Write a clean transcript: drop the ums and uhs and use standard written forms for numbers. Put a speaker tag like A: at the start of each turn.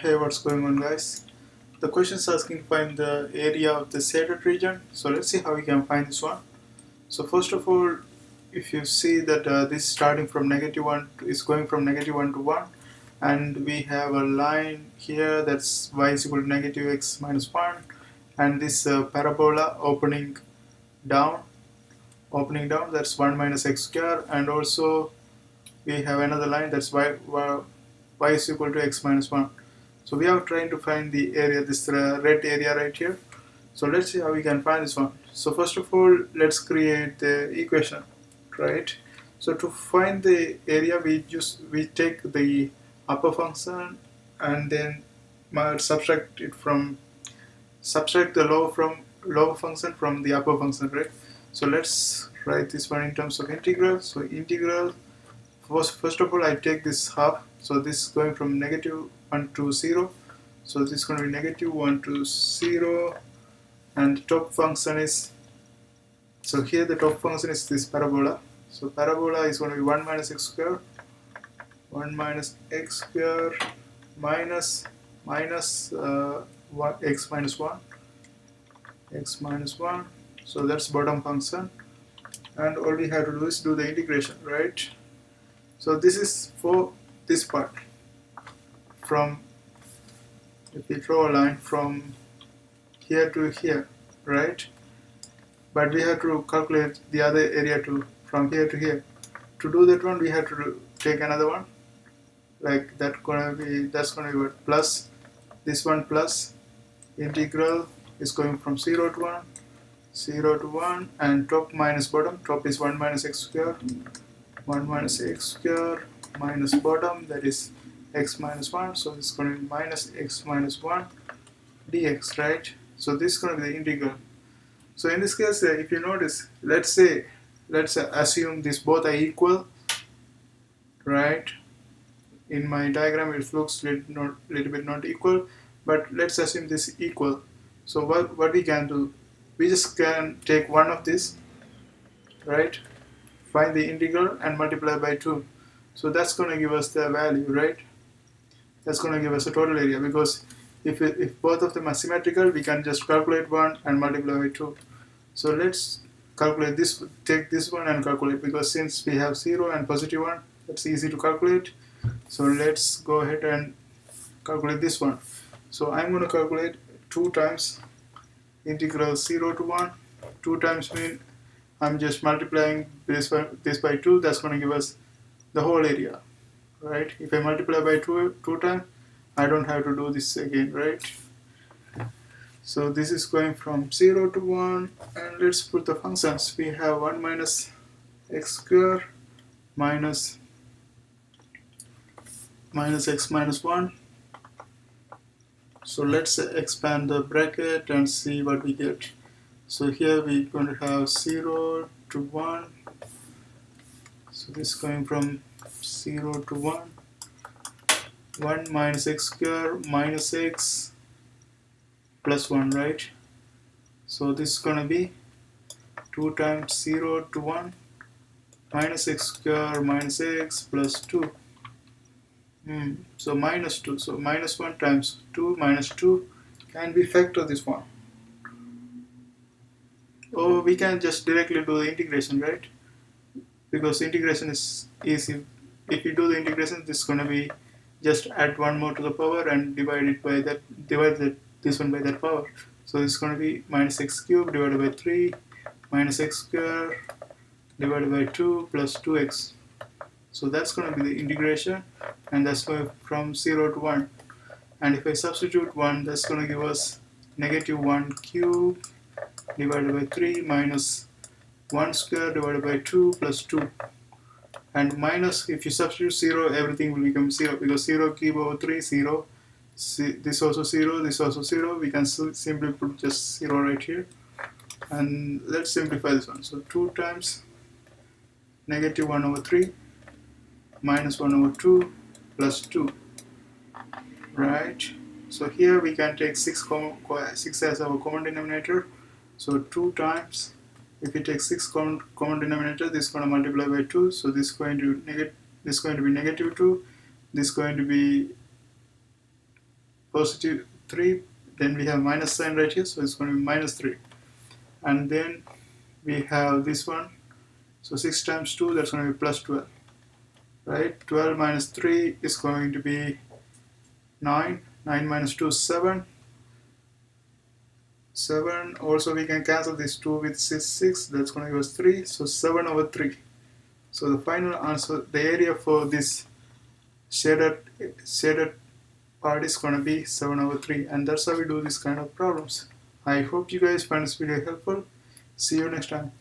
A: Hey, what's going on, guys? The question is asking to find the area of the shaded region. So let's see how we can find this one. So first of all, if you see that this starting from -1 is going from -1 to 1, and we have a line here that's y is equal to -x minus 1, and this parabola opening down, that's 1 minus x square, and also we have another line that's y is equal to x minus 1. So we are trying to find the area, this red area right here. So let's see how we can find this one. So first of all, let's create the equation, right? So to find the area, we take the upper function and then subtract the lower function from the upper function, right? So let's write this one in terms of integral. So integral, first of all, I take this half. So this is going from -1 to 0. So this is going to be -1 to 0, and the top function is, so here the top function is this parabola. So parabola is going to be 1 minus x square, 1 minus x square minus x minus 1, x minus 1. So that's bottom function, and all we have to do is do the integration, right? So this is for this part, from, if we draw a line from here to here, right? But we have to calculate the other area too, from here to here. To do that one, we have to take another one, like that's gonna be what, plus this one, plus integral is going from 0 to 1, 0 to 1, and top minus bottom. Top is 1 minus x square, 1 minus x square minus bottom, that is x minus 1. So it's going to be minus x minus 1 dx, right? So this is going to be the integral. So in this case, if you notice, let's assume these both are equal, right? In my diagram it looks little bit not equal, but let's assume this equal. So what we can do, we just can take one of this, right? Find the integral and multiply by 2. So that's going to give us the value, right? That's going to give us a total area, because if both of them are symmetrical, we can just calculate one and multiply by 2. So let's calculate this, take this one and calculate, because since we have 0 and positive 1, that's easy to calculate. So let's go ahead and calculate this one. So I'm going to calculate 2 times integral 0 to 1. 2 times mean I'm just multiplying this by 2. That's going to give us the whole area, right? If I multiply by 2 times, I don't have to do this again, right? So this is going from 0 to 1, and let's put the functions. We have 1 minus x square minus x minus 1. So let's expand the bracket and see what we get. So here we're going to have 0 to 1. So this is going from 0 to 1. 1 minus x square minus x plus 1, right? So this is going to be 2 times 0 to 1 minus x square minus x plus 2. So minus 2. So minus 1 times 2 minus 2. Can we factor this one? Or we can just directly do the integration, right? Because integration is easy. If you do the integration, this is going to be just add one more to the power and divide this one by that power. So this is going to be minus x cubed divided by 3 minus x square divided by 2 plus 2x. So that's going to be the integration, and that's going from 0 to 1. And if I substitute 1, that's going to give us -1 cube divided by 3 minus 1 square divided by 2 plus 2. And minus, if you substitute 0, everything will become 0, because 0 cube over 3, 0. This also 0, this also 0. We can simply put just 0 right here. And let's simplify this one. So 2 times -1 over 3 minus 1 over 2 plus 2, right? So here we can take 6 as our common denominator. So 2 times, if we take 6 common denominator, this is going to multiply by 2. So this is going to be -2. This is going to be positive 3, then we have minus sign right here, so it's going to be minus 3. And then we have this one, so 6 times 2, that's going to be plus 12, right? 12 minus 3 is going to be 9. 9 minus 2 is 7. 7. Also we can cancel this 2 with 6, that's going to give us 3, so 7 over 3. So the final answer, the area for this shaded part is going to be 7 over 3, and that's how we do this kind of problems. I hope you guys find this video helpful. See you next time.